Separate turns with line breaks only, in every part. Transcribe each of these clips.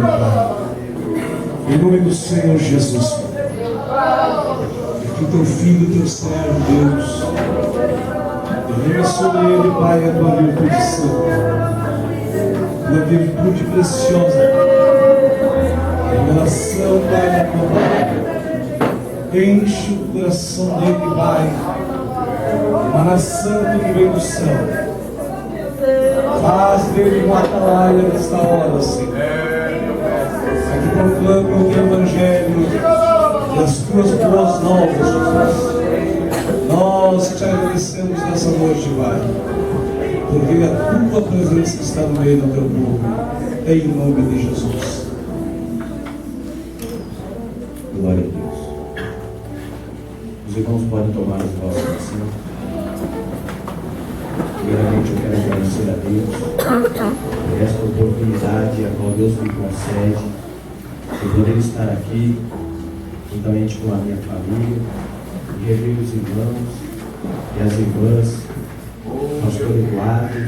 Evangelho, Pai. Em nome do Senhor Jesus, que o teu filho, teu servo, Deus, derrama sobre ele, Pai, a tua virtude santa, a virtude preciosa, revelação, Pai, da tua palavra. Enche o coração dele, Pai, mana santo que vem do céu. Faz dele uma atalaia nesta hora, Senhor, que proclame o teu Evangelho e as tuas boas novas, Jesus. Nós te agradecemos nessa noite, Pai, porque a tua presença está no meio do teu povo, em nome de Jesus. Glória a Deus. Os irmãos podem tomar as vossas assentos. Primeiramente eu quero agradecer a Deus por esta oportunidade a qual Deus me concede de poder estar aqui juntamente com a minha família e rever os irmãos e as irmãs, pastor Eduardo,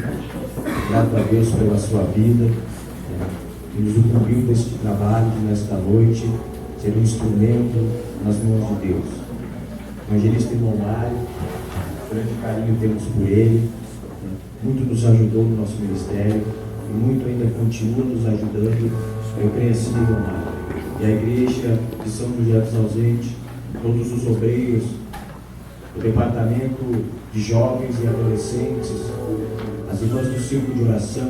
grato a Deus pela sua vida, que nos incumbiu deste trabalho de nesta noite ser um instrumento nas mãos de Deus. O evangelista irmão Mário, grande carinho temos por ele, muito nos ajudou no nosso ministério e muito ainda continua nos ajudando. Eu creio assim, irmão Mário. E a igreja de São José dos Ausentes, todos os obreiros, o departamento de jovens e adolescentes, as irmãs do círculo de oração,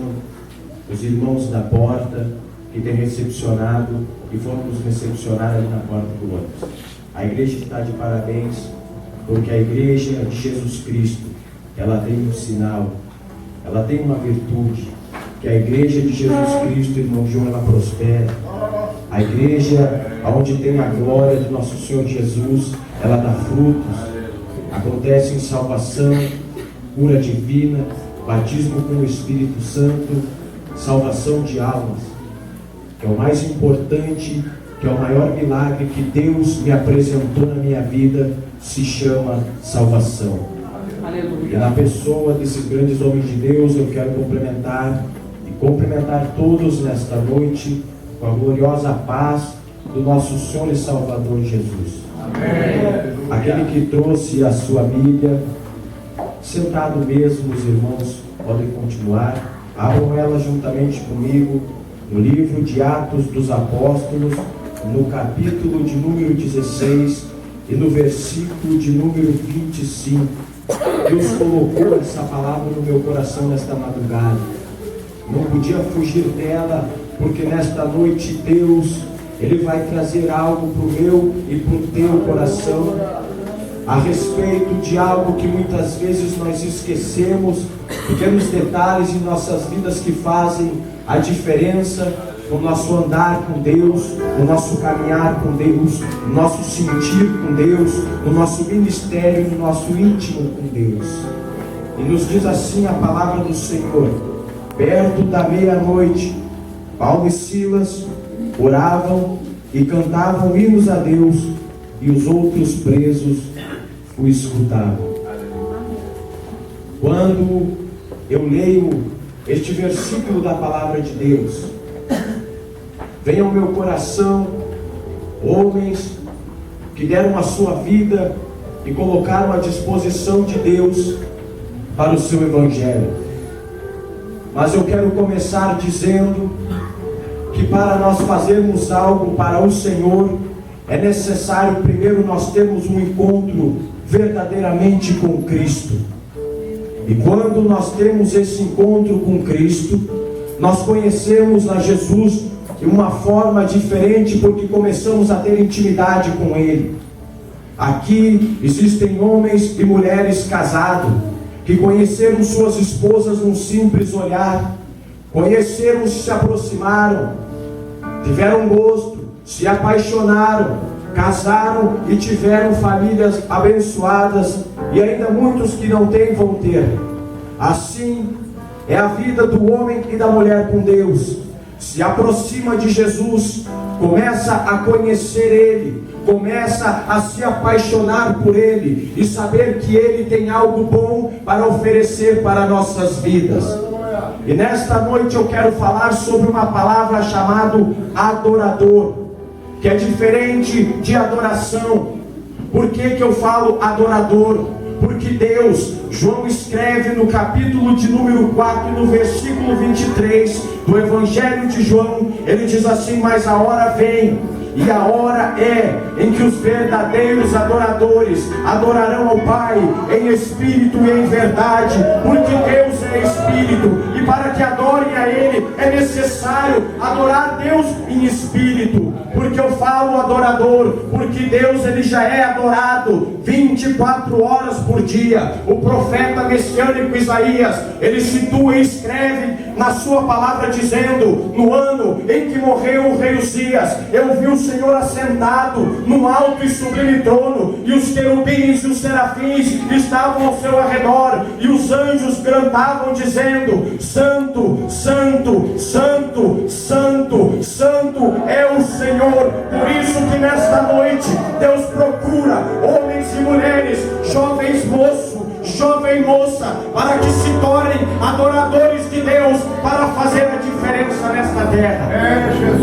os irmãos da porta que têm recepcionado e foram nos recepcionar ali na porta do ônibus. A igreja está de parabéns, porque a igreja de Jesus Cristo, ela tem um sinal, ela tem uma virtude, que a igreja de Jesus Cristo, irmão João, ela prospera. A igreja onde tem a glória do nosso Senhor Jesus, ela dá frutos. Acontece em salvação, cura divina, batismo com o Espírito Santo, salvação de almas, que é o mais importante, que é o maior milagre que Deus me apresentou na minha vida, se chama salvação. Aleluia. E na pessoa desses grandes homens de Deus, eu quero cumprimentar todos nesta noite com a gloriosa paz do nosso Senhor e Salvador Jesus. Amém. Aquele que trouxe a sua Bíblia, sentado mesmo, os irmãos podem continuar, abram ela juntamente comigo no livro de Atos dos Apóstolos, no capítulo de número 16 e no versículo de número 25. Deus colocou essa palavra no meu coração nesta madrugada. Não podia fugir dela, porque nesta noite Deus, Ele vai trazer algo para o meu e para o teu coração, a respeito de algo que muitas vezes nós esquecemos, pequenos detalhes em nossas vidas que fazem a diferença no nosso andar com Deus, no nosso caminhar com Deus, no nosso sentir com Deus, no nosso ministério, no nosso íntimo com Deus. E nos diz assim a palavra do Senhor: perto da meia-noite, Paulo e Silas oravam e cantavam hinos a Deus, e os outros presos o escutavam. Quando eu leio este versículo da palavra de Deus, vem ao meu coração homens que deram a sua vida e colocaram à disposição de Deus para o seu Evangelho. Mas eu quero começar dizendo que para nós fazermos algo para o Senhor, é necessário primeiro nós termos um encontro verdadeiramente com Cristo. E quando nós temos esse encontro com Cristo, nós conhecemos a Jesus de uma forma diferente, porque começamos a ter intimidade com Ele. Aqui existem homens e mulheres casados, que conheceram suas esposas num simples olhar, conheceram, se aproximaram, tiveram gosto, se apaixonaram, casaram e tiveram famílias abençoadas, e ainda muitos que não têm vão ter. Assim é a vida do homem e da mulher com Deus. Se aproxima de Jesus, começa a conhecer Ele, começa a se apaixonar por Ele e saber que Ele tem algo bom para oferecer para nossas vidas. E nesta noite eu quero falar sobre uma palavra chamada adorador, que é diferente de adoração. Por que eu falo adorador? Porque Deus, João escreve no capítulo de número 4 e no versículo 23 do Evangelho de João, ele diz assim: mas a hora vem, e a hora é em que os verdadeiros adoradores adorarão ao Pai em espírito e em verdade, porque Deus é espírito, e para que adorem a Ele é necessário adorar Deus em espírito. Porque eu falo adorador, porque Deus ele já é adorado 24 horas por dia. O profeta messiânico Isaías, ele situa e escreve na sua palavra dizendo: no ano em que morreu o rei Uzias, eu vi o Senhor assentado num alto e sublime trono, e os querubins e os serafins estavam ao seu arredor, e os anjos cantavam dizendo: Santo, Santo, Santo, Santo, Santo é o Senhor. Por isso que nesta noite Deus procura homens e mulheres, jovens moços, jovem moça, para que se tornem adoradores de Deus, para fazer a diferença nesta terra.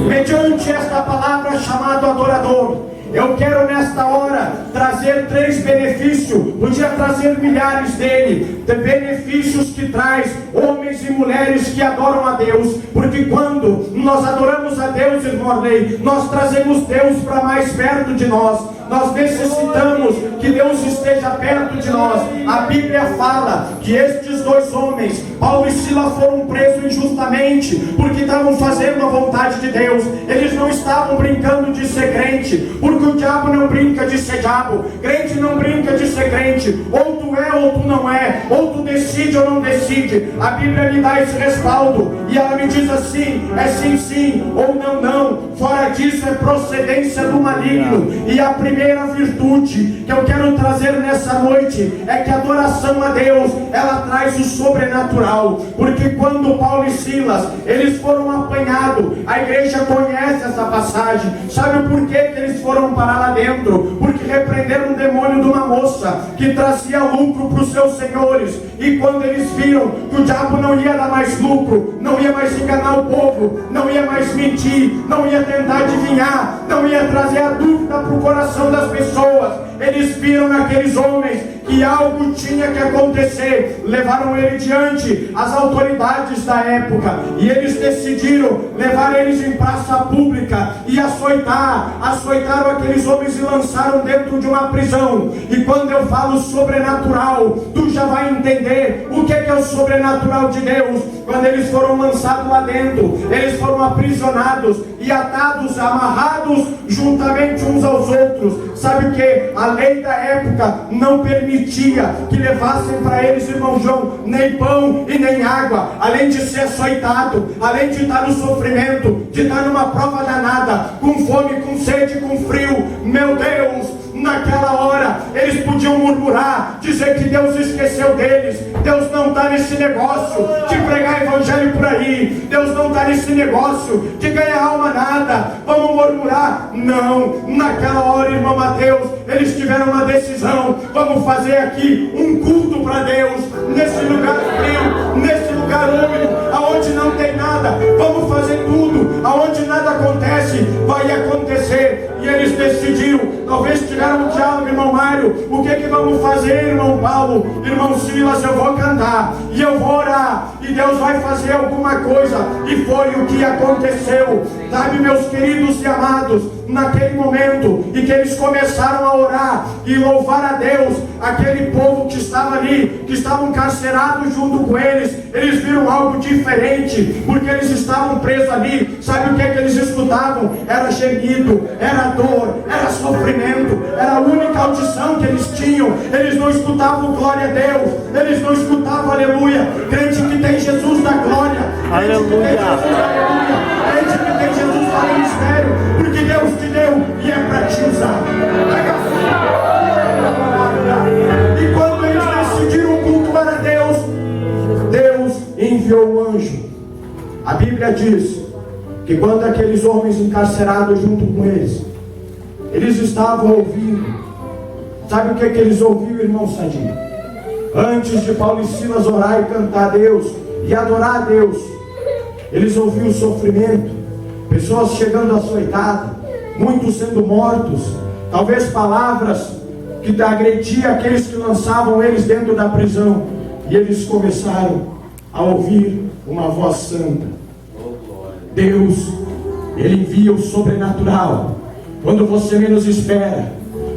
Mediante esta palavra chamada adorador, eu quero nesta hora trazer 3 benefícios. Podia trazer milhares dele, de benefícios que traz homens e mulheres que adoram a Deus. Porque quando nós adoramos a Deus, irmão Arley, nós trazemos Deus para mais perto de nós. Nós necessitamos que Deus esteja perto de nós. A Bíblia fala que estes 2 homens, Paulo e Silas, foram presos injustamente, porque estavam fazendo a vontade de Deus. Eles não estavam brincando de ser crente, porque o diabo não brinca de ser diabo, crente não brinca de ser crente. Ou tu é ou tu não é, ou tu decide ou não decide. A Bíblia me dá esse respaldo, e ela me diz assim: é sim, sim, ou não, não. Fora disso é procedência do maligno. E a primeira virtude que eu quero trazer nessa noite é que a adoração a Deus, ela traz o sobrenatural. Porque quando Paulo e Silas, eles foram apanhados, a igreja conhece essa passagem. Sabe por que eles foram parar lá dentro? Porque repreenderam um demônio de uma moça que trazia lucro para os seus senhores. E quando eles viram que o diabo não ia dar mais lucro, não ia mais enganar o povo, não ia mais mentir, não ia tentar adivinhar, não ia trazer a dúvida para o coração das pessoas, eles viram naqueles homens que algo tinha que acontecer. Levaram ele diante as autoridades da época, e eles decidiram levar eles em praça pública e açoitaram aqueles homens e lançaram dentro de uma prisão. E quando eu falo sobrenatural, tu já vai entender o que é o sobrenatural de Deus. Quando eles foram lançados lá dentro, eles foram aprisionados e atados, amarrados juntamente uns aos outros. Sabe o que? A lei da época não permitia que levassem para eles, irmão João, nem pão e nem água. Além de ser açoitado, além de estar no sofrimento, de estar numa prova danada, com fome, com sede, com frio, meu Deus, naquela hora eles podiam murmurar, dizer que Deus esqueceu deles. Deus não está nesse negócio de pregar evangelho por aí, Deus não está nesse negócio de ganhar alma nada, vamos murmurar. Não, naquela hora, irmão Mateus, eles tiveram uma decisão: vamos fazer aqui um culto para Deus, nesse lugar frio, nesse lugar úmido, aonde não tem nada, vamos fazer tudo, aonde nada acontece, vai acontecer. E eles decidiram, talvez tiveram um diálogo, irmão Mário: o que vamos fazer, irmão Paulo, irmão Silas? Eu vou cantar e eu vou orar, e Deus vai fazer alguma coisa. E foi o que aconteceu. Sabe, meus queridos e amados, naquele momento em que eles começaram a orar e louvar a Deus, aquele povo que estava ali, que estavam encarcerados junto com eles, eles viram algo diferente, porque eles estavam presos ali. Sabe o que eles escutavam? Era gemido, era dor, era sofrimento, era a única audição que eles tinham. Eles não escutavam glória a Deus, eles não escutavam aleluia. Crente que tem Jesus da glória, aleluia, crente que tem Jesus do ministério, porque Deus te deu e é para te usar. E quando eles decidiram cultuar a Deus, Deus enviou um anjo. A Bíblia diz que quando aqueles homens encarcerados junto com eles estavam ouvindo, sabe o que eles ouviram, irmão Sandinho? Antes de Paulo e Silas orar e cantar a Deus
e adorar a Deus, eles ouviam o sofrimento, pessoas chegando açoitadas, muitos sendo mortos, talvez palavras que agrediam aqueles que lançavam eles dentro da prisão, e eles começaram a ouvir uma voz santa. Deus, Ele envia o sobrenatural quando você menos espera,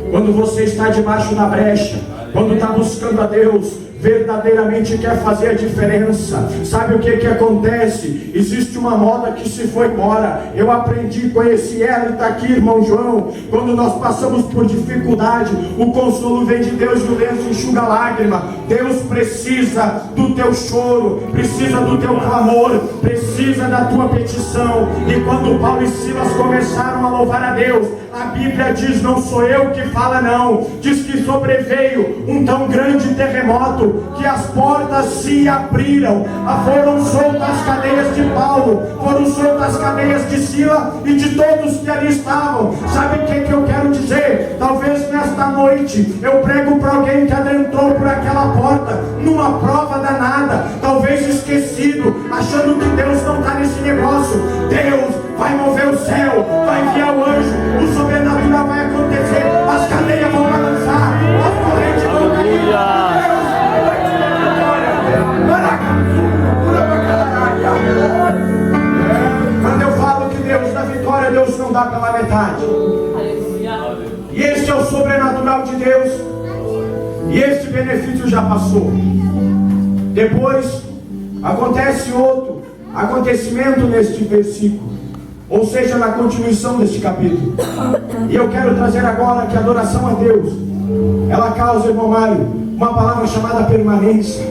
quando você está debaixo da brecha, quando está buscando a Deus, verdadeiramente quer fazer a diferença. Sabe o que acontece? Existe uma moda que se foi embora. Eu aprendi, conheci ela, e está aqui, irmão João. Quando nós passamos por dificuldade, o consolo vem de Deus e o lenço enxuga a lágrima. Deus precisa do teu choro, precisa do teu clamor, precisa da tua petição. E quando Paulo e Silas começaram a louvar a Deus, a Bíblia diz, não sou eu que fala não, diz que sobreveio um tão grande terremoto que as portas se abriram, foram soltas as cadeias de Paulo, foram soltas as cadeias de Silas e de todos que ali estavam. Sabe o que eu quero dizer? Talvez nesta noite eu prego para alguém que adentrou por aquela porta numa prova danada, talvez esquecido, achando que Deus não está nesse negócio. Deus vai mover o céu, vai enviar o anjo, o sobrenatural vai acontecer, as cadeias vão balançar, as correntes vão cair. Quando eu falo que Deus dá vitória, Deus não dá pela metade. E este é o sobrenatural de Deus, e este benefício já passou. Depois acontece outro acontecimento neste versículo, ou seja, na continuação deste capítulo. E eu quero trazer agora que a adoração a Deus, ela causa, irmão Mário, uma palavra chamada permanência.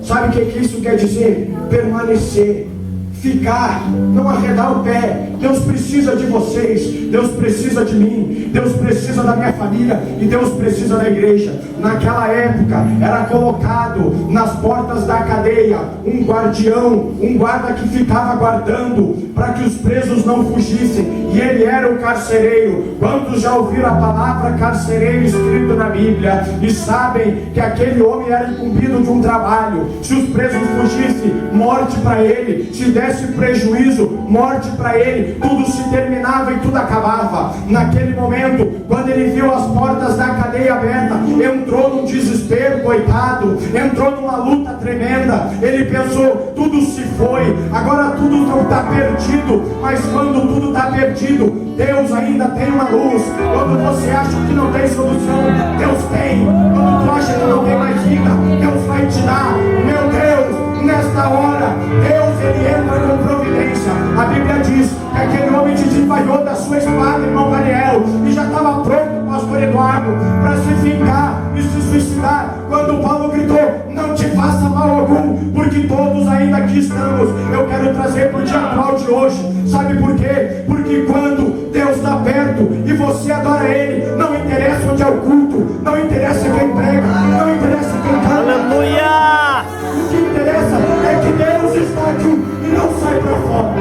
Sabe o que isso quer dizer? Permanecer, ficar, não arredar o pé. Deus precisa de vocês, Deus precisa de mim, Deus precisa da minha família e Deus precisa da igreja. Naquela época era colocado nas portas da cadeia um guardião, um guarda que ficava guardando para que os presos não fugissem, e ele era o carcereiro. Quantos já ouviram a palavra carcereiro escrito na Bíblia e sabem que aquele homem era incumbido de um trabalho? Se os presos fugissem, morte para ele; se desse prejuízo, morte para ele. Tudo se terminava e tudo acabava. Naquele momento, quando ele viu as portas da cadeia abertas, entrou num desespero, coitado, entrou numa luta tremenda. Ele pensou, tudo se foi, agora tudo não está perdido. Mas quando tudo está perdido, Deus ainda tem uma luz. Quando você acha que não tem solução, Deus tem. Quando tu acha que não tem mais vida, Deus vai te dar. Meu Deus, nesta hora, Deus, Ele entra com providência. A Bíblia diz que aquele homem desembaiou da sua espada, irmão Daniel, e já estava pronto, pastor Eduardo, para se vingar e se suicidar, quando Paulo gritou, não te faça mal algum, porque todos ainda aqui estamos. Eu quero trazer para o dia atual de hoje. Sabe por quê? Porque quando Deus está perto e você adora Ele, não interessa onde é o culto, não interessa quem prega, não interessa quem canta.
Aleluia!
O que interessa é que Deus está aqui e não sai para fora.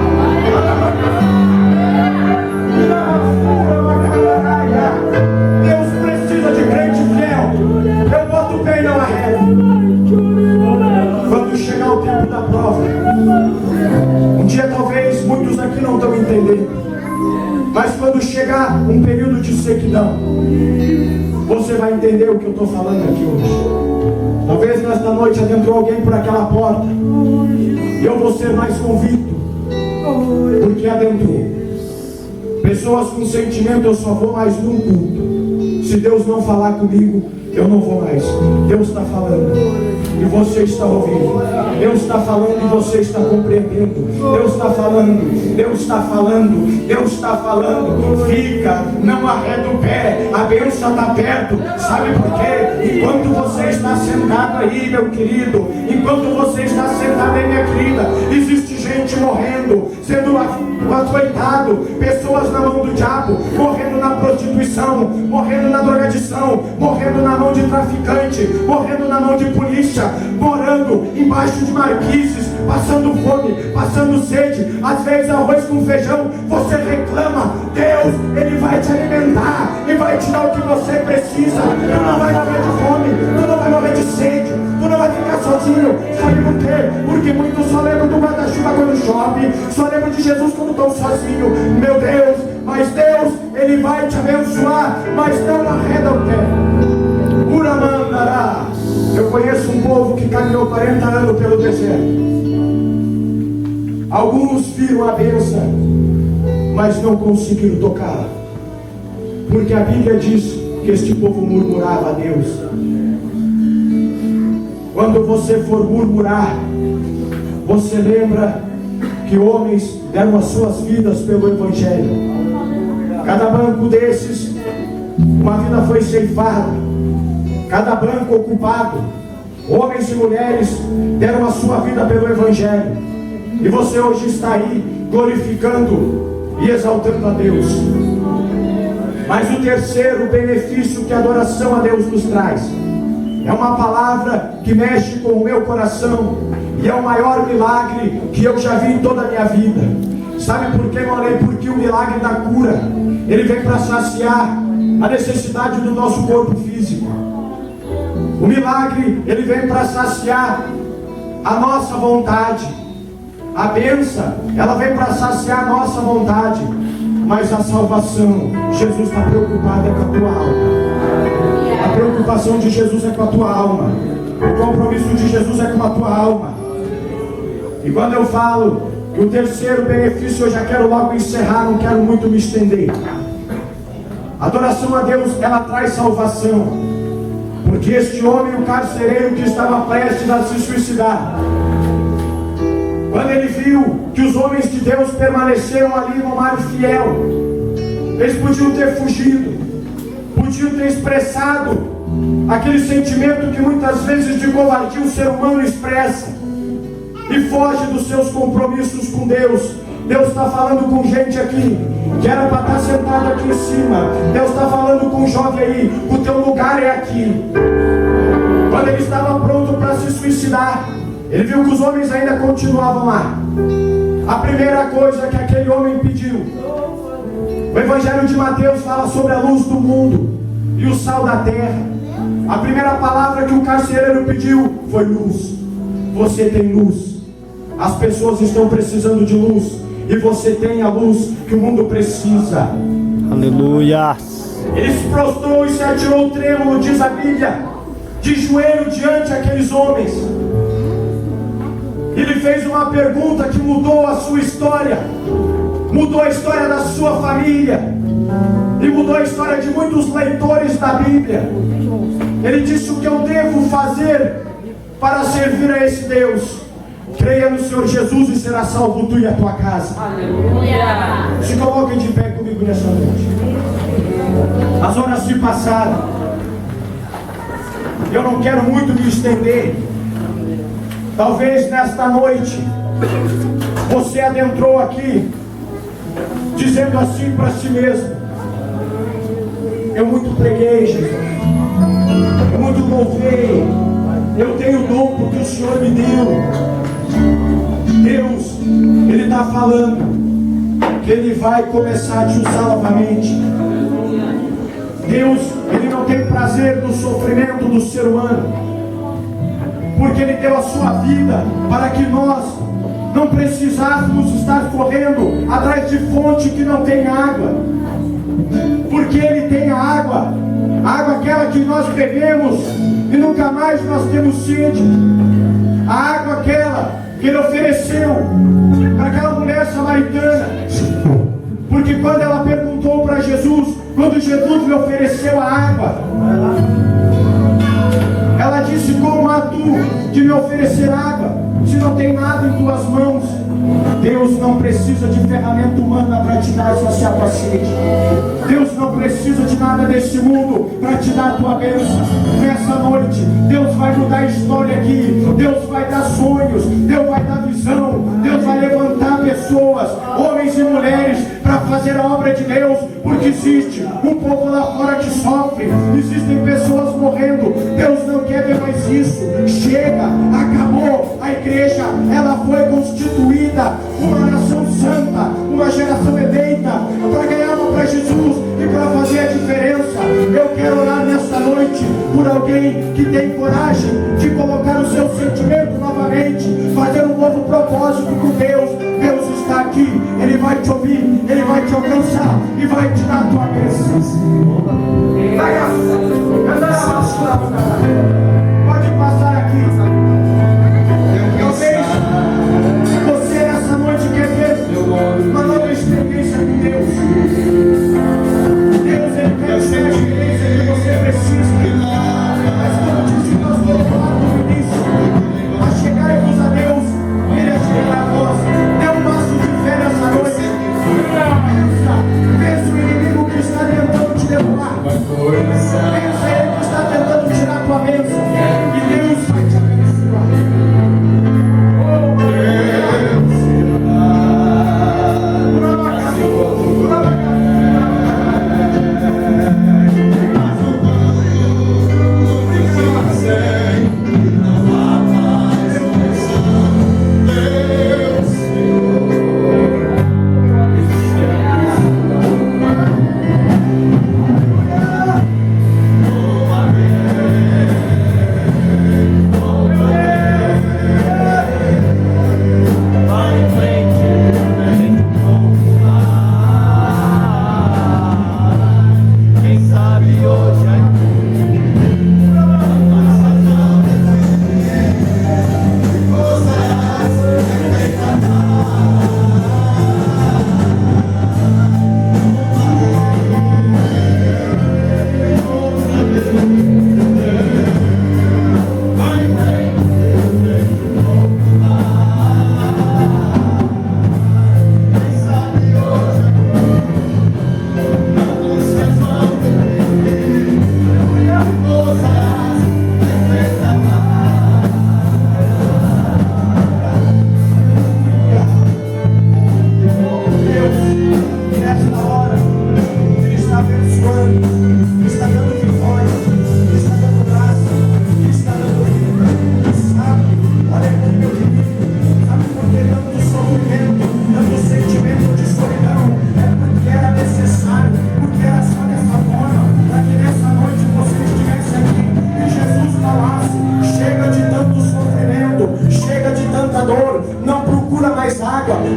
Deus precisa de crente fiel. Eu boto o pé e não arredo. Quando chegar o tempo da prova, um dia talvez muitos aqui não estão entendendo, mas quando chegar um período de sequidão, você vai entender o que eu estou falando aqui hoje. Talvez nesta noite adentrou alguém por aquela porta, e eu vou ser mais convicto, porque adentrou. Pessoas com sentimento, eu só vou mais num culto. Se Deus não falar comigo, eu não vou mais. Deus está falando e você está ouvindo. Deus está falando e você está compreendendo. Deus está falando, Deus está falando, Deus está falando. Fica, não arreda o pé, a bênção está perto. Sabe por quê? Enquanto você está sentado aí, meu querido, enquanto você está sentado aí, minha querida, existe gente morrendo, sendo açoitado, pessoas na mão do diabo, morrendo na prostituição, morrendo na drogadição, morrendo na mão de traficante, morrendo na mão de polícia, morando embaixo de marquises, passando fome, passando sede, às vezes arroz com feijão. Você reclama, Deus, Ele vai te alimentar e vai te dar o que você precisa. Tu não vai morrer de fome, tu não vai morrer de sede, tu não vai ficar sozinho. Sabe por quê? Porque Porque muitos só lembram do guarda-chuva quando chove, só lembram de Jesus quando estão sozinhos. Meu Deus, mas Deus, Ele vai te abençoar, mas não arreda o pé. Uramandará. Eu conheço um povo que caminhou 40 anos pelo deserto. Alguns viram a bênção, mas não conseguiram tocar, porque a Bíblia diz que este povo murmurava a Deus. Quando você for murmurar, você lembra que homens deram as suas vidas pelo Evangelho. Cada banco desses, uma vida foi ceifada. Cada banco ocupado, homens e mulheres deram a sua vida pelo Evangelho. E você hoje está aí glorificando e exaltando a Deus. Mas o terceiro benefício que a adoração a Deus nos traz é uma palavra que mexe com o meu coração, e é o maior milagre que eu já vi em toda a minha vida. Sabe por que, meu amor? Porque o milagre da cura, ele vem para saciar a necessidade do nosso corpo físico. O milagre, ele vem para saciar a nossa vontade. A bênção, ela vem para saciar a nossa vontade. Mas a salvação, Jesus está preocupado com a tua alma. A preocupação de Jesus é com a tua alma. O compromisso de Jesus é com a tua alma. E quando eu falo que o terceiro benefício, eu já quero logo encerrar, não quero muito me estender. A adoração a Deus, ela traz salvação. Porque este homem, o carcereiro que estava prestes a se suicidar, quando ele viu que os homens de Deus permaneceram ali no mar fiel, eles podiam ter fugido, podiam ter expressado aquele sentimento que muitas vezes de covardia o ser humano expressa e foge dos seus compromissos com Deus. Deus está falando com gente aqui que era para estar sentado aqui em cima. Deus está falando com um jovem aí, o teu lugar é aqui. Quando ele estava pronto para se suicidar, ele viu que os homens ainda continuavam lá. A primeira coisa que aquele homem pediu, o Evangelho de Mateus fala sobre a luz do mundo e o sal da terra. A primeira palavra que o carcereiro pediu foi luz. Você tem luz. As pessoas estão precisando de luz, e você tem a luz que o mundo precisa.
Aleluia.
Ele se prostrou e se atirou trêmulo, diz a Bíblia, de joelho diante daqueles homens. Ele fez uma pergunta que mudou a sua história, mudou a história da sua família, e mudou a história de muitos leitores da Bíblia. Ele disse: o que eu devo fazer para servir a esse Deus? Creia no Senhor Jesus e será salvo tu e a tua casa. Aleluia. Se coloquem de pé comigo nessa noite. As horas se passaram. Eu não quero muito me estender. Talvez nesta noite você adentrou aqui dizendo assim para si mesmo: eu muito preguei, Jesus, eu muito louvei, eu tenho o dom porque o Senhor me deu. Deus, Ele está falando que Ele vai começar a te usar novamente. Deus, Ele não tem prazer no sofrimento do ser humano, porque Ele deu a sua vida para que nós não precisássemos estar correndo atrás de fonte que não tem água, porque Ele tem a água aquela que nós bebemos e nunca mais nós temos sede, a água aquela que Ele ofereceu para aquela mulher samaritana, porque quando ela perguntou para Jesus, quando Jesus lhe ofereceu a água, ela disse: como há tu de me oferecer água, se não tem nada em tuas mãos? Deus não precisa de ferramenta humana para te dar essa tua sede. Deus não precisa de nada desse mundo para te dar a tua bênção. Nessa noite, Deus vai mudar a história aqui. Deus vai dar sonhos, Deus vai dar visão, Deus vai levantar pessoas, homens e mulheres, para fazer a obra de Deus, porque existe um povo lá fora que sofre, existem pessoas morrendo. Deus não quer ver mais isso. Chega, acabou. A igreja, ela foi constituída uma nação santa, uma geração eleita, para ganhar para Jesus e para fazer a diferença. Eu quero orar nesta noite por alguém que tem coragem de colocar o seu sentimento novamente, fazer um vai te ouvir, Ele vai te alcançar e vai te dar a tua bênção. Pode passar aqui. Talvez você essa noite quer ter uma nova experiência com Deus. Deus, Ele quer ser a experiência que você precisa. Mas como disse o pastor Paulo no início, achegai-vos a Deus, Ele achegará a vós. Dê um passo de fé nessa noite. Pensa o inimigo que está tentando te derrubar. Pensa ele que está tentando tirar a tua bênção. E Deus vai te abençoar.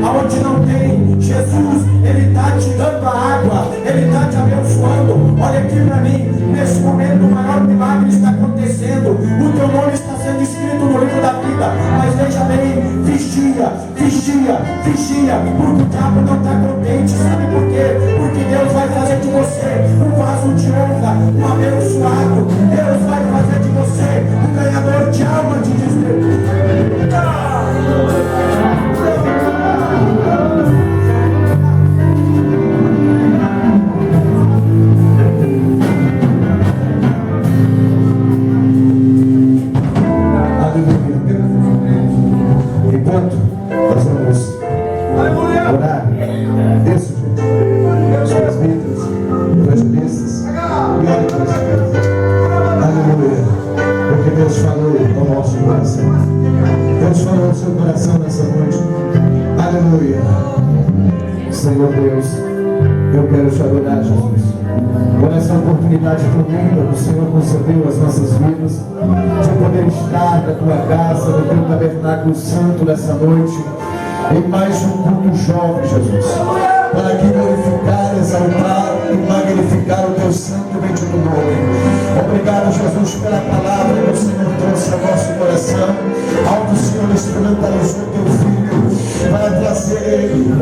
Aonde não tem, Jesus, Ele está te dando a água, Ele está te abençoando. Olha aqui para mim, nesse momento o maior milagre está acontecendo. O teu nome está sendo escrito no livro da vida. Mas veja bem, vigia, vigia, vigia, porque o diabo não está contente. Sabe por quê? Porque Deus vai fazer de você um vaso de honra, um abençoado. Deus vai fazer de você um ganhador de alma, te diz Deus. Enquanto nós vamos orar, isso, gente, suas vidas, evangelistas, e olha para essa casa. Aleluia, porque Deus falou ao nosso coração. Deus falou ao seu coração nessa noite. Aleluia. Senhor Deus, eu quero te adorar, Jesus, por essa oportunidade tremenda que o Senhor concedeu às nossas vidas, de poder estar na tua casa, no teu tabernáculo santo nessa noite, em mais um culto jovem, Jesus, para aqui glorificar, exaltar e magnificar o teu santo e bendito nome. Obrigado, Jesus, pela palavra que o Senhor trouxe ao nosso coração, onde o Senhor instrumentalizou o teu filho para trazer ele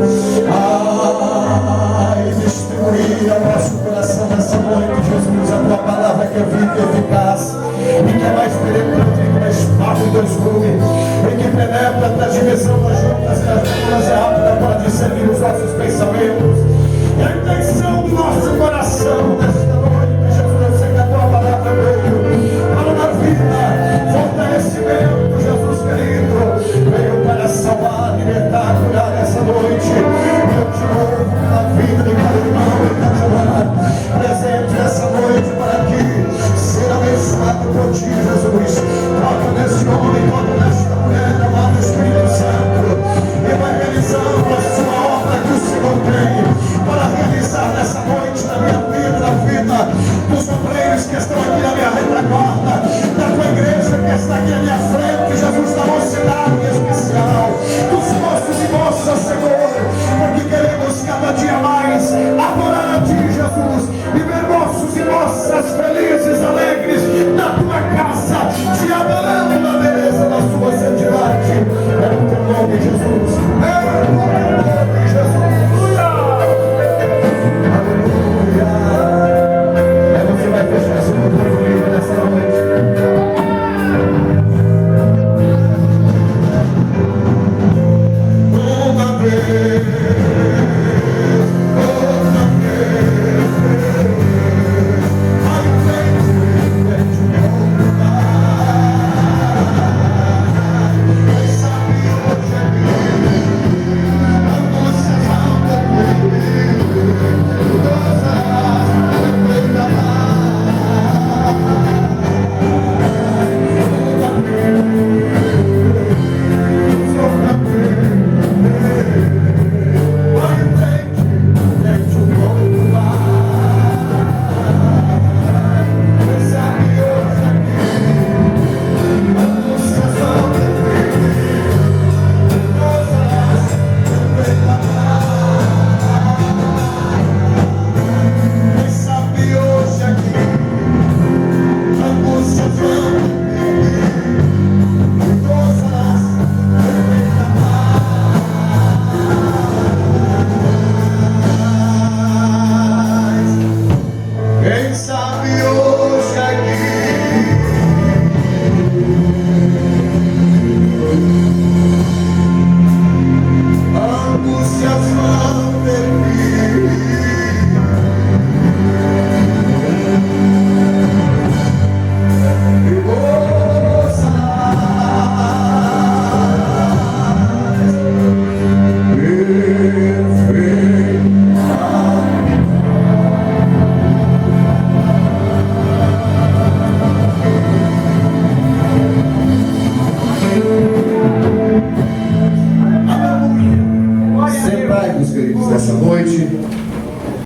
e distribuir ao nosso coração nessa noite, Jesus, a tua palavra que é viva e eficaz, e que é mais penetrante que uma espada de dois gumes, e que penetra até a dimensão das juntas e das medulas, é apta para discernir os nossos pensamentos e a intenção do nosso coração nesta noite. Jesus, eu sei que a tua palavra veio para uma vida, fortalecimento, Jesus querido, veio para salvar, libertar, curar essa noite. Eu te louvo pela vida de cada irmão e cada irmã presente nessa noite para aqui ser abençoado por ti, Jesus. Toca nesse homem, toca nesta mulher, amado Espírito Santo, e vai realizando a sua obra que o Senhor tem para realizar nessa noite na minha vida, na vida dos obreiros que estão aqui na minha retaguarda, da tua igreja que está aqui à minha frente, Jesus, da mocidade em especial, dos moços e moças, Senhor, porque queremos
nessa noite.